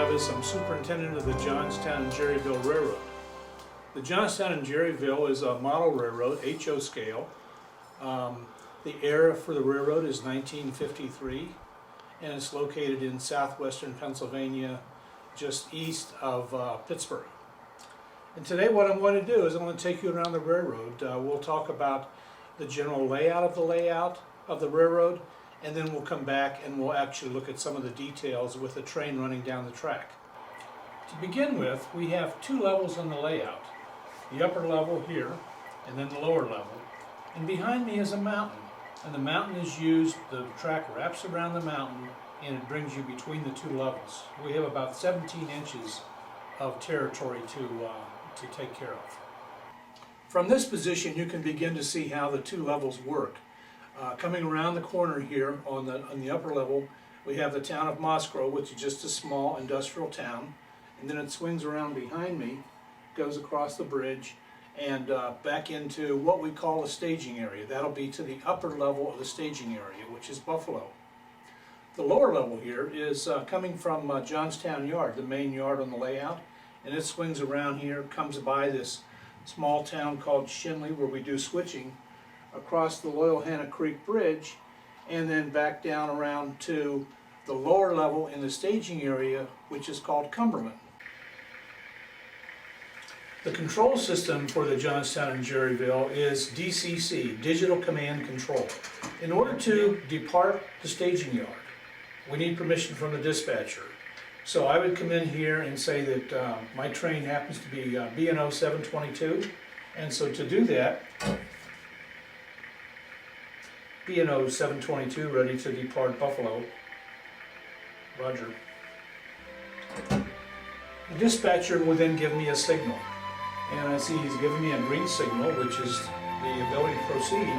Travis. I'm superintendent of the Johnstown and Gerryville Railroad. The Johnstown and Gerryville is a model railroad, HO scale. The era for the railroad is 1953, and it's located in southwestern Pennsylvania, just east of Pittsburgh. And today what I'm going to do is I'm going to take you around the railroad. We'll talk about the general layout of the railroad, and then we'll come back and we'll actually look at some of the details with the train running down the track. To begin with, we have two levels on the layout. The upper level here, and then the lower level. And behind me is a mountain. And the mountain is used, the track wraps around the mountain, and it brings you between the two levels. We have about 17 inches of territory to take care of. From this position, you can begin to see how the two levels work. Coming around the corner here on the upper level, we have the town of Moscow, which is just a small industrial town, and then it swings around behind me, goes across the bridge, and back into what we call a staging area. That'll be to the upper level of the staging area, which is Buffalo. The lower level here is coming from Johnstown Yard, the main yard on the layout, and it swings around here, comes by this small town called Shenley, where we do switching, across the Loyalhanna Creek Bridge, and then back down around to the lower level in the staging area, which is called Cumberland. The control system for the Johnstown and Gerryville is DCC, Digital Command Control. In order to depart the staging yard, we need permission from the dispatcher. So I would come in here and say that my train happens to be B&O 722, and so to do that, B&O 722 ready to depart Buffalo. Roger. The dispatcher will then give me a signal. And I see he's giving me a green signal, which is the ability to proceed.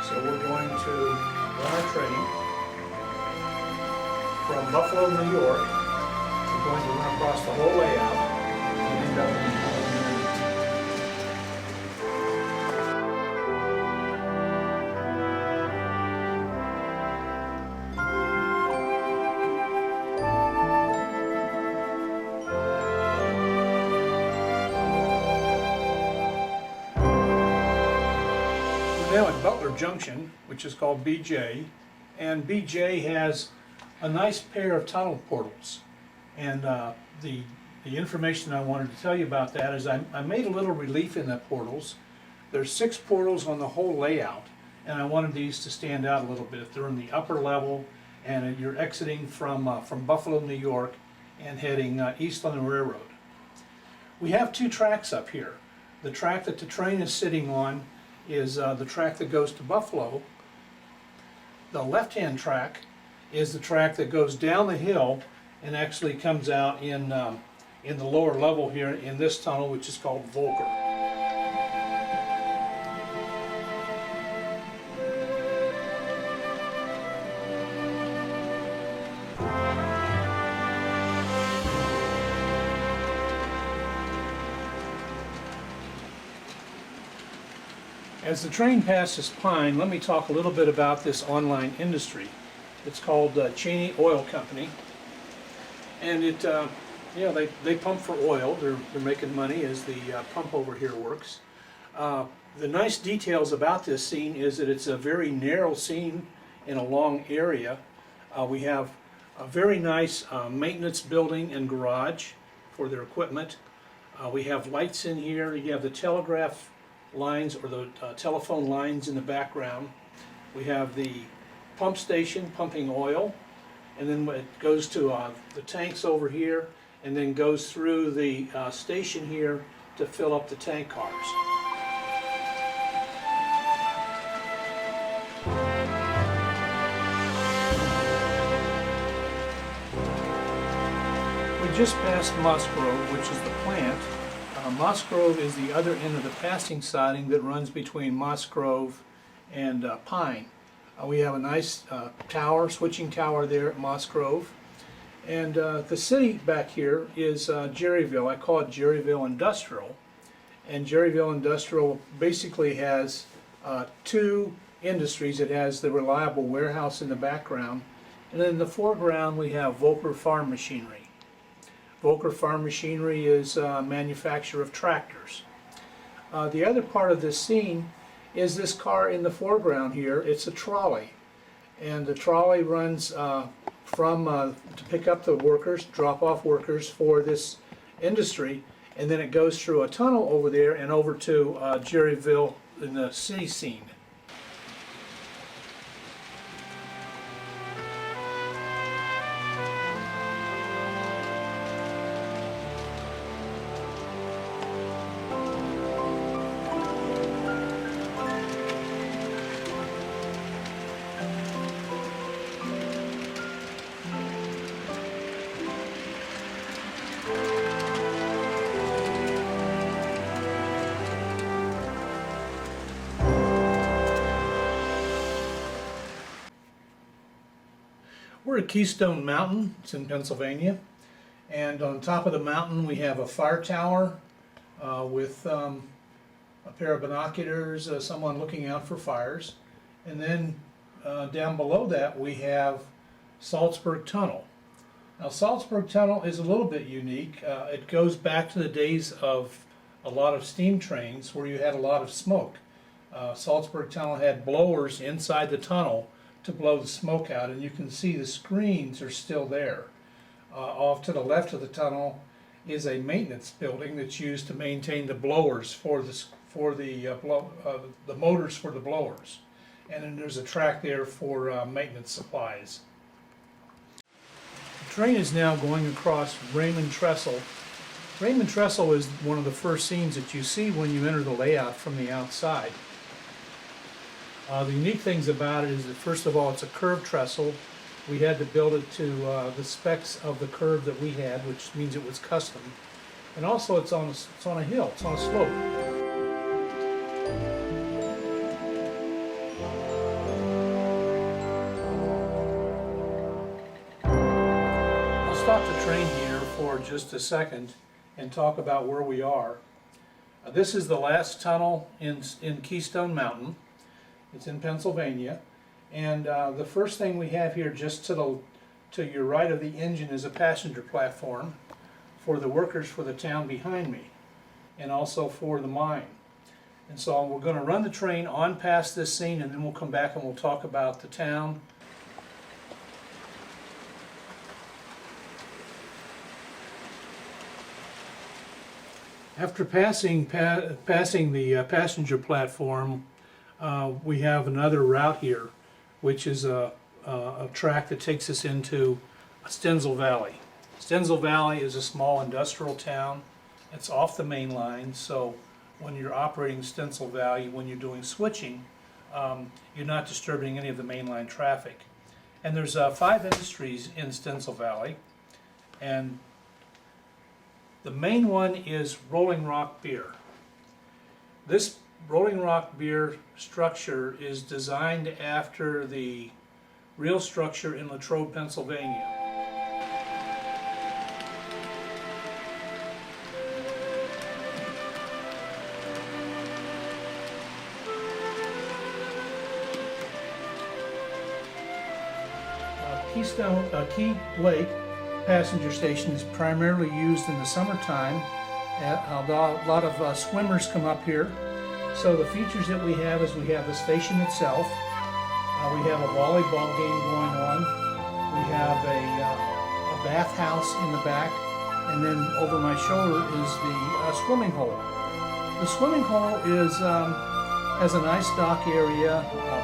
So we're going to run our train from Buffalo, New York. We're going to run across the whole layout and end up in Colin. Now at Butler Junction, which is called BJ, and BJ has a nice pair of tunnel portals. And the information I wanted to tell you about that is I made a little relief in the portals. There's 6 portals on the whole layout, and I wanted these to stand out a little bit. They're in the upper level, and you're exiting from Buffalo, New York, and heading east on the railroad. We have 2 tracks up here. The track that the train is sitting on is the track that goes to Buffalo. The left-hand track is the track that goes down the hill and actually comes out in the lower level here in this tunnel, which is called Volker. As the train passes Pine, let me talk a little bit about this online industry. It's called Cheney Oil Company, and it, they pump for oil. They're making money as the pump over here works. The nice details about this scene is that it's a very narrow scene in a long area. We have a very nice maintenance building and garage for their equipment. We have lights in here. You have the telegraph lines or the telephone lines in the background. We have the pump station pumping oil, and then it goes to the tanks over here, and then goes through the station here to fill up the tank cars. We just passed Moss Grove, which is the plant. Moss Grove is the other end of the passing siding that runs between Moss Grove and Pine. We have a nice tower, switching tower there at Moss Grove. And the city back here is Gerryville. I call it Gerryville Industrial. And Gerryville Industrial basically has 2 industries. It has the reliable warehouse in the background, And then in the foreground we have Volker Farm Machinery. Volker Farm Machinery is a manufacturer of tractors. The other part of this scene is this car in the foreground here. It's a trolley, and the trolley runs to pick up the workers, drop off workers for this industry, and then it goes through a tunnel over there and over to Gerryville in the city scene. We're at Keystone Mountain. It's in Pennsylvania, and on top of the mountain we have a fire tower with a pair of binoculars, someone looking out for fires, and then down below that we have Salzburg Tunnel. Now Salzburg Tunnel is a little bit unique. It goes back to the days of a lot of steam trains where you had a lot of smoke. Salzburg Tunnel had blowers inside the tunnel to blow the smoke out, and you can see the screens are still there. Off to the left of the tunnel is a maintenance building that's used to maintain the blowers for the motors for the blowers, and then there's a track there for maintenance supplies. The train is now going across Raymond Trestle. Raymond Trestle is one of the first scenes that you see when you enter the layout from the outside. The unique things about it is that, first of all, it's a curved trestle. We had to build it to the specs of the curve that we had, which means it was custom. And also it's on a hill, it's on a slope. I'll stop the train here for just a second and talk about where we are. This is the last tunnel in Keystone Mountain. It's in Pennsylvania, and the first thing we have here, just to your right of the engine, is a passenger platform for the workers for the town behind me, and also for the mine. And so we're going to run the train on past this scene, and then we'll come back and we'll talk about the town. After passing the passenger platform, we have another route here, which is a track that takes us into Stenzel Valley. Stenzel Valley is a small industrial town. It's off the main line, so when you're operating Stenzel Valley, when you're doing switching, you're not disturbing any of the mainline traffic. And there's 5 industries in Stenzel Valley, and the main one is Rolling Rock Beer. This Rolling Rock Beer structure is designed after the real structure in Latrobe, Pennsylvania. Key Lake passenger station is primarily used in the summertime. A lot of swimmers come up here. So the features that we have is we have the station itself. We have a volleyball game going on. We have a bathhouse in the back, and then over my shoulder is the swimming hole. The swimming hole has a nice dock area,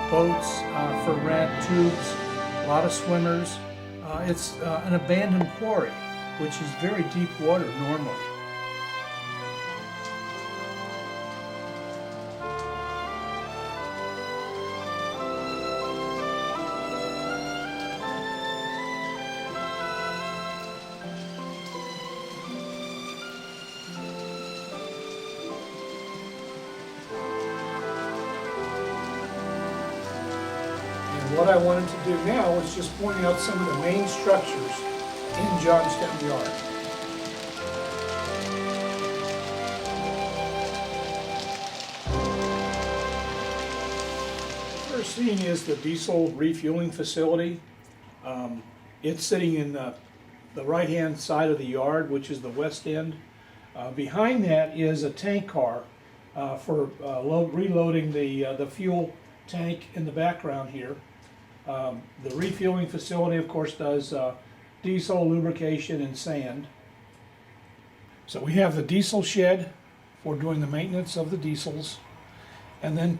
boats for rent, tubes, a lot of swimmers. It's an abandoned quarry, which is very deep water normally. What I wanted to do now was just point out some of the main structures in Johnstown Yard. The first scene is the diesel refueling facility. It's sitting in the right-hand side of the yard, which is the west end. Behind that is a tank car for reloading the fuel tank in the background here. The refueling facility, of course, does diesel, lubrication, and sand. So we have the diesel shed for doing the maintenance of the diesels. And then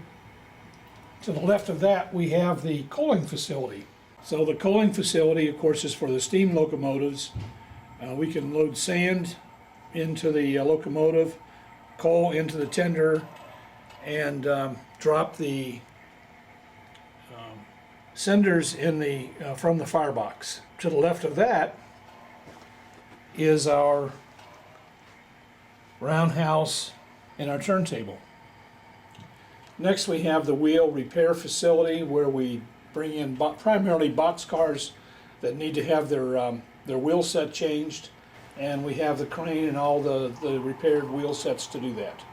to the left of that, we have the coaling facility. So the coaling facility, of course, is for the steam locomotives. We can load sand into the locomotive, coal into the tender, and drop the cinders in the from the firebox. To the left of that is our roundhouse and our turntable. Next we have the wheel repair facility where we bring in primarily boxcars that need to have their wheel set changed, and we have the crane and all the repaired wheel sets to do that.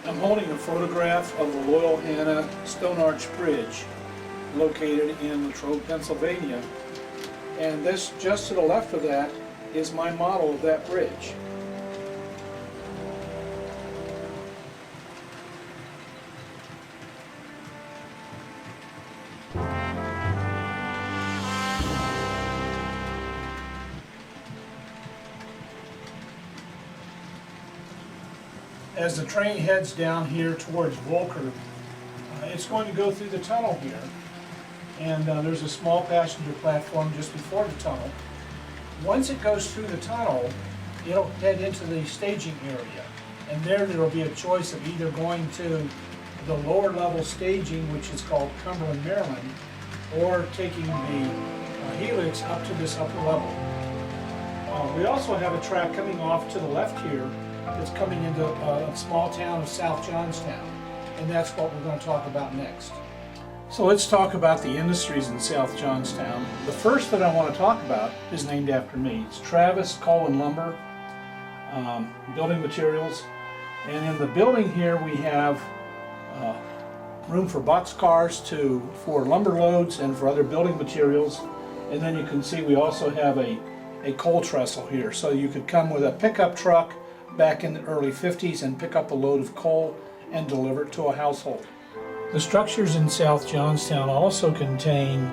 I'm holding a photograph of the Loyal Hannah Stone Arch Bridge located in Latrobe, Pennsylvania. And this, just to the left of that, is my model of that bridge. As the train heads down here towards Volker, it's going to go through the tunnel here. And there's a small passenger platform just before the tunnel. Once it goes through the tunnel, it'll head into the staging area. And there will be a choice of either going to the lower level staging, which is called Cumberland, Maryland, or taking the helix up to this upper level. We also have a track coming off to the left here that's coming into a small town of South Johnstown, and that's what we're going to talk about next. So let's talk about the industries in South Johnstown. The first that I want to talk about is named after me. It's Travis Colin Lumber, building materials, and in the building here we have room for boxcars for lumber loads and for other building materials, and then you can see we also have a coal trestle here, so you could come with a pickup truck back in the early 50s and pick up a load of coal and deliver it to a household. The structures in South Johnstown also contain,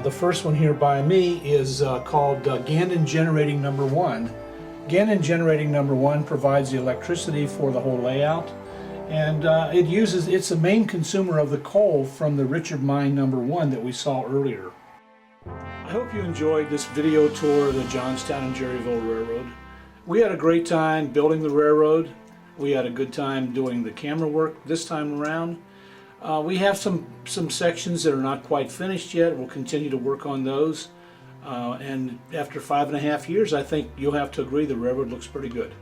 the first one here by me is called Gandon Generating Number 1. Gandon Generating Number 1 provides the electricity for the whole layout, and it's the main consumer of the coal from the Richard Mine Number 1 that we saw earlier. I hope you enjoyed this video tour of the Johnstown and Gerryville Railroad. We had a great time building the railroad. We had a good time doing the camera work this time around. We have some sections that are not quite finished yet. We'll continue to work on those. And after 5.5 years, I think you'll have to agree the railroad looks pretty good.